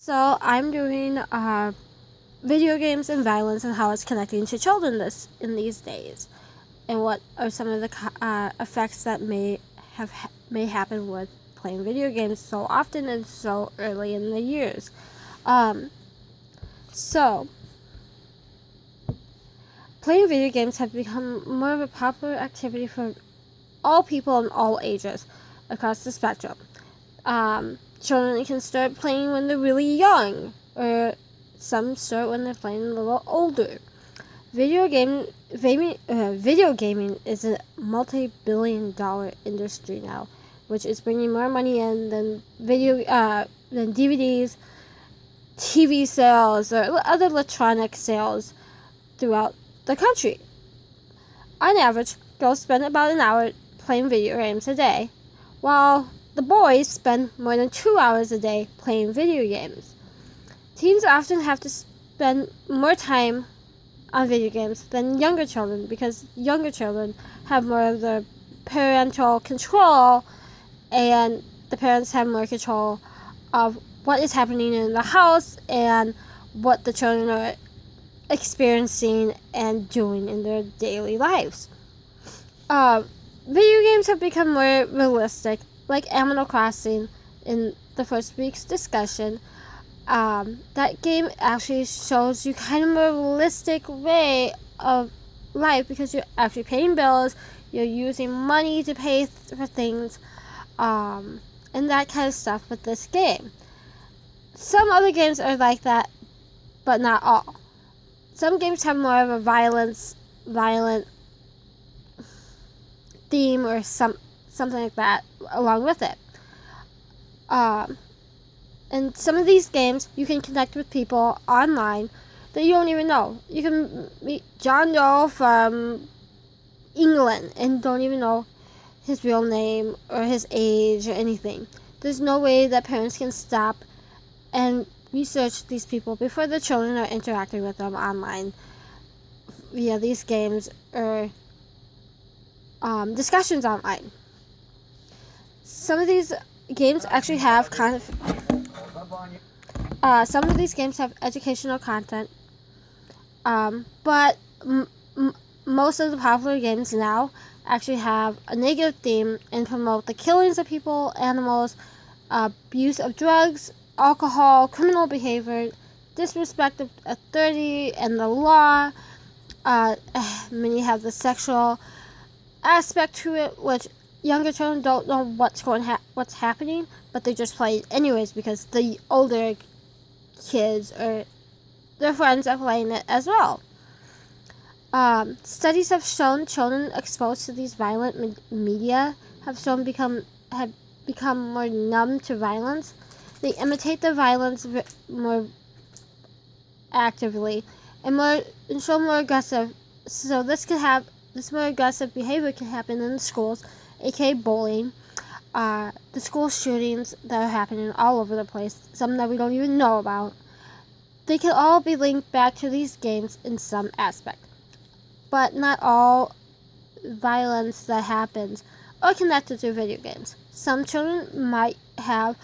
So I'm doing video games and violence and how it's connecting to children in these days, and what are some of the effects that may happen with playing video games so often and so early in the years. Um, so playing video games have become more of a popular activity for all people in all ages across the spectrum. Children can start playing when they're really young, or some start when they're playing a little older. Video gaming is a multi-billion-dollar industry now, which is bringing more money in than DVDs, TV sales, or other electronic sales throughout the country. On average, girls spend about an hour playing video games a day, while the boys spend more than 2 hours a day playing video games. Teens often have to spend more time on video games than younger children because younger children have more of the parental control, and the parents have more control of what is happening in the house and what the children are experiencing and doing in their daily lives. Video games have become more realistic, like Animal Crossing in the first week's discussion. That game actually shows you kind of a realistic way of life because you're actually paying bills, you're using money to pay for things, and that kind of stuff with this game. Some other games are like that, but not all. Some games have more of a violent theme or something like that along with it. And some of these games, you can connect with people online that you don't even know. You can meet John Doe from England and don't even know his real name or his age or anything. There's no way that parents can stop and research these people before the children are interacting with them online via these games or discussions online. Some of these games actually have some of these games have educational content, but most of the popular games now actually have a negative theme and promote the killings of people, animals, abuse of drugs, alcohol, criminal behavior, disrespect of authority and the law. Many have the sexual aspect to it, which younger children don't know what's happening, but they just play it anyways because the older kids or their friends are playing it as well. Studies have shown children exposed to these violent media have become more numb to violence. They imitate the violence more actively and show more aggressive. So this more aggressive behavior can happen in the schools, aka bullying, the school shootings that are happening all over the place, some that we don't even know about. They can all be linked back to these games in some aspect. But not all violence that happens are connected to video games. Some children might have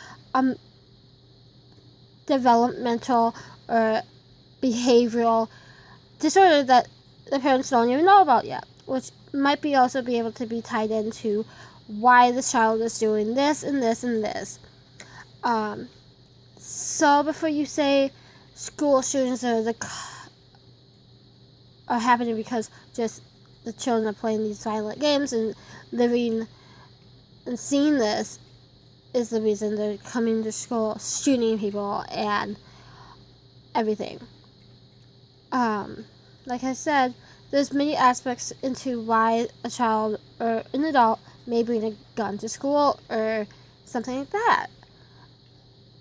developmental or behavioral disorder that the parents don't even know about yet, which might also be able to be tied into why the child is doing this and this and this. So before you say school shootings are happening because just the children are playing these violent games and living and seeing this is the reason they're coming to school shooting people and everything. Like I said, there's many aspects into why a child or an adult may bring a gun to school or something like that.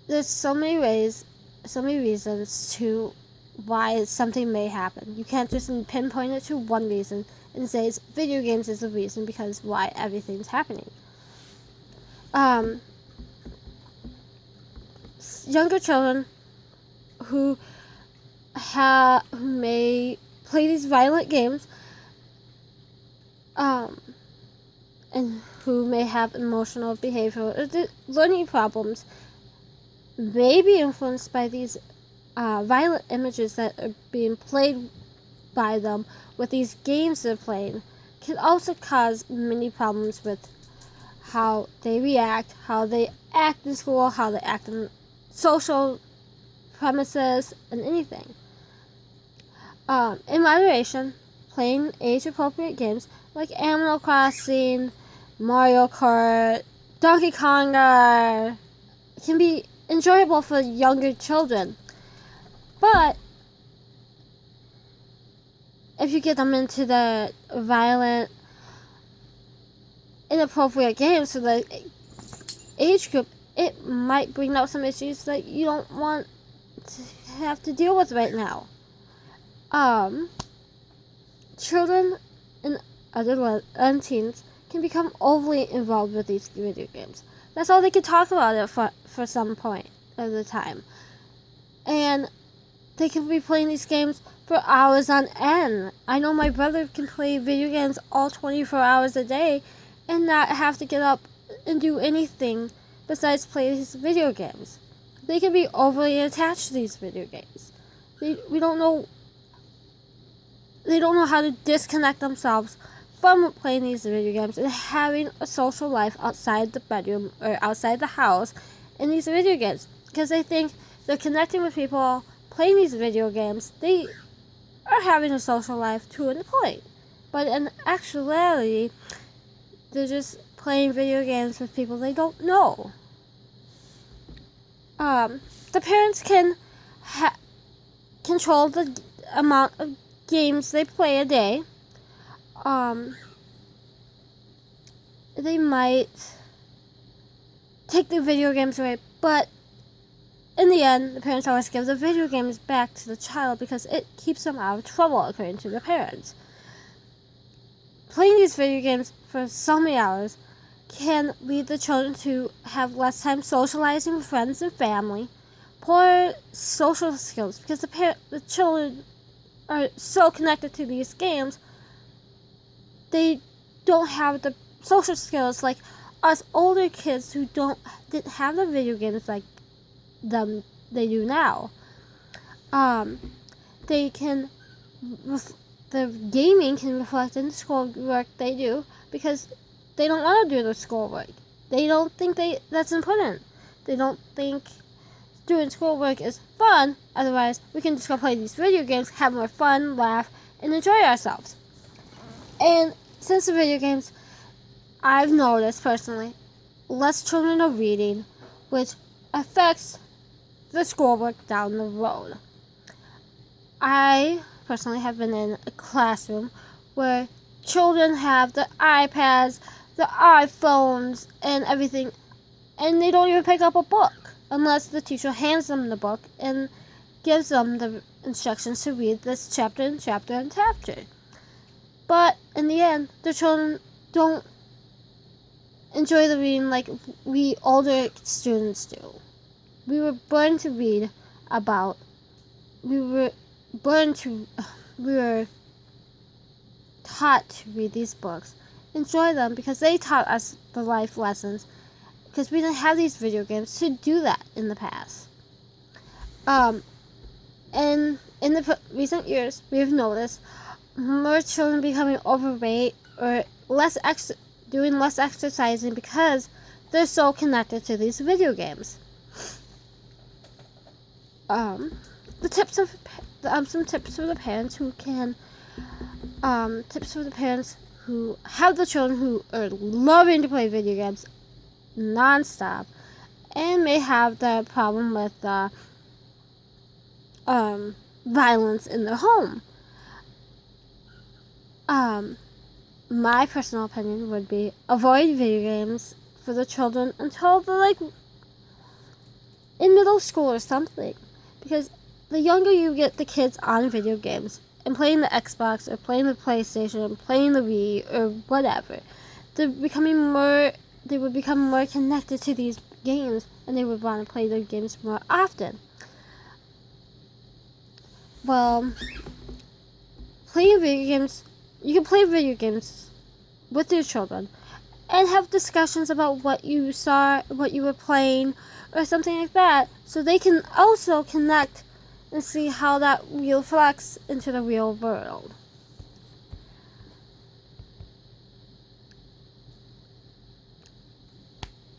There's so many reasons to why something may happen. You can't just pinpoint it to one reason and say it's video games is the reason because why everything's happening. Younger children who may play these violent games, and who may have emotional, behavioral, or learning problems, may be influenced by these violent images that are being played by them with these games they're playing, can also cause many problems with how they react, how they act in school, how they act in social premises, and anything. In moderation, playing age-appropriate games like Animal Crossing, Mario Kart, Donkey Konga can be enjoyable for younger children. But if you get them into the violent, inappropriate games for the age group, it might bring out some issues that you don't want to have to deal with right now. Children and other teens can become overly involved with these video games. That's all they can talk about it for some point of the time. And they can be playing these games for hours on end. I know my brother can play video games all 24 hours a day and not have to get up and do anything besides play his video games. They can be overly attached to these video games. They don't know how to disconnect themselves from playing these video games and having a social life outside the bedroom or outside the house in these video games, because they think they're connecting with people playing these video games. They are having a social life to a point, but in actuality, they're just playing video games with people they don't know. The parents can control the amount of games they play a day. They might take the video games away, but in the end, the parents always give the video games back to the child because it keeps them out of trouble, according to the parents. Playing these video games for so many hours can lead the children to have less time socializing with friends and family, poor social skills, because the children are so connected to these games, they don't have the social skills like us older kids who didn't have the video games like they do now. The gaming can reflect in the schoolwork they do because they don't want to do their schoolwork. They don't think that's important. They don't think doing schoolwork is fun. Otherwise, we can just go play these video games, have more fun, laugh, and enjoy ourselves. And since the video games, I've noticed personally, less children are reading, which affects the schoolwork down the road. I personally have been in a classroom where children have the iPads, the iPhones, and everything, and they don't even pick up a book unless the teacher hands them the book and gives them the instructions to read this chapter and chapter and chapter. But in the end, the children don't enjoy the reading like we older students do. We were born to read about. We were taught to read these books, enjoy them because they taught us the life lessons. Because we didn't have these video games to do that in the past. And in the recent years, we have noticed more children becoming overweight or doing less exercising because they're so connected to these video games. Some tips for the parents who can. Tips for the parents who have the children who are loving to play video games non-stop and may have the problem with violence in their home. My personal opinion would be avoid video games for the children until they're in middle school or something, because the younger you get the kids on video games and playing the Xbox or playing the PlayStation, playing the Wii or whatever, they would become more connected to these games and they would want to play their games more often. Well, playing video games, you can play video games with your children and have discussions about what you saw, what you were playing, or something like that, so they can also connect and see how that reflects into the real world.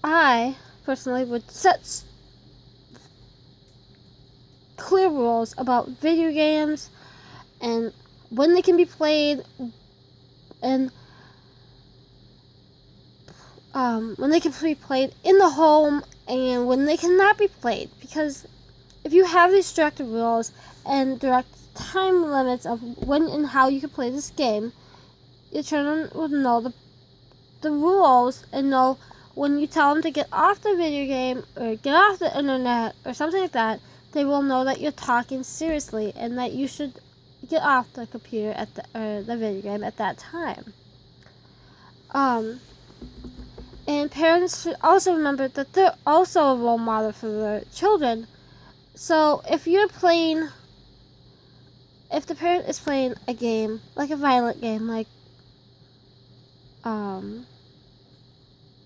I personally would set clear rules about video games and when they can be played, and when they can be played in the home and when they cannot be played. Because if you have these direct rules and direct time limits of when and how you can play this game, your children will know the rules and know when you tell them to get off the video game or get off the internet or something like that, they will know that you're talking seriously and that you should get off the computer at the video game at that time. And parents should also remember that they're also a role model for their children. So if the parent is playing a game, like a violent game, like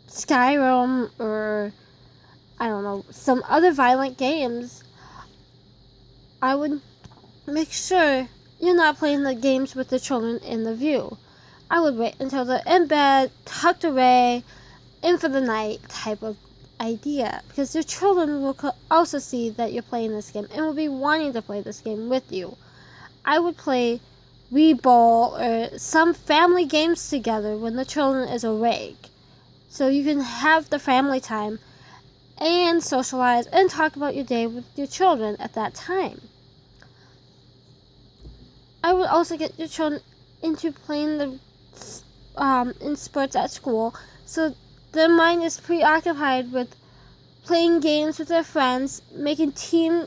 Skyrim or I don't know, some other violent games, I would make sure you're not playing the games with the children in the view. I would wait until they're in bed, tucked away, in for the night type of idea, because your children will also see that you're playing this game and will be wanting to play this game with you. I would play Wii Ball or some family games together when the children is awake, so you can have the family time and socialize and talk about your day with your children at that time. I would also get your children into playing in sports at school, so their mind is preoccupied with playing games with their friends, making team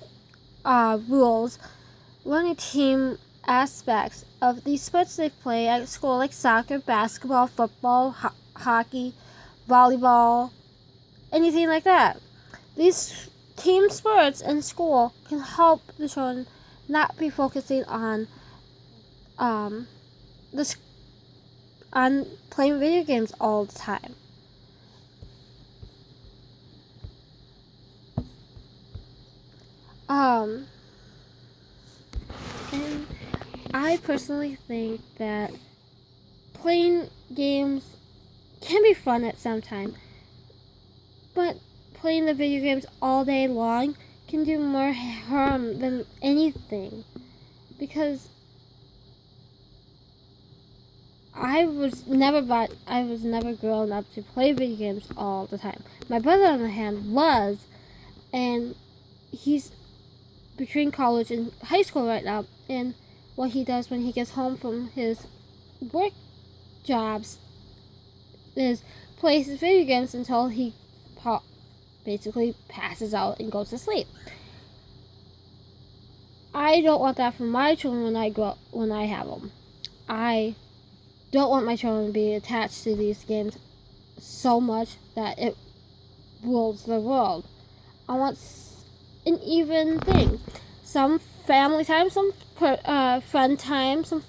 rules, learning team aspects of the sports they play at school, like soccer, basketball, football, hockey, volleyball, anything like that. These team sports in school can help the children not be focusing on playing video games all the time. And I personally think that playing games can be fun at some time, but playing the video games all day long can do more harm than anything, because I was never grown up to play video games all the time. My brother, on the other hand, was, and he's between college and high school right now, and what he does when he gets home from his work jobs is plays his video games until he basically passes out and goes to sleep. I don't want that for my children when I have them. I don't want my children to be attached to these games so much that it rules the world. I want an even thing. Some family time, some fun time, some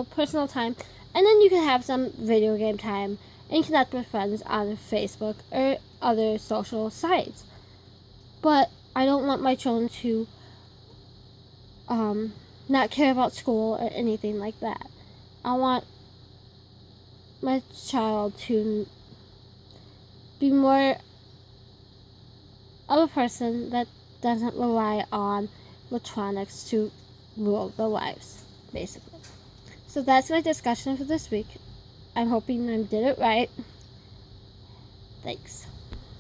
personal time, and then you can have some video game time and connect with friends on Facebook or other social sites. But I don't want my children to not care about school or anything like that. I want my child to be more of a person that doesn't rely on electronics to rule their lives, basically. So that's my discussion for this week. I'm hoping I did it right. Thanks.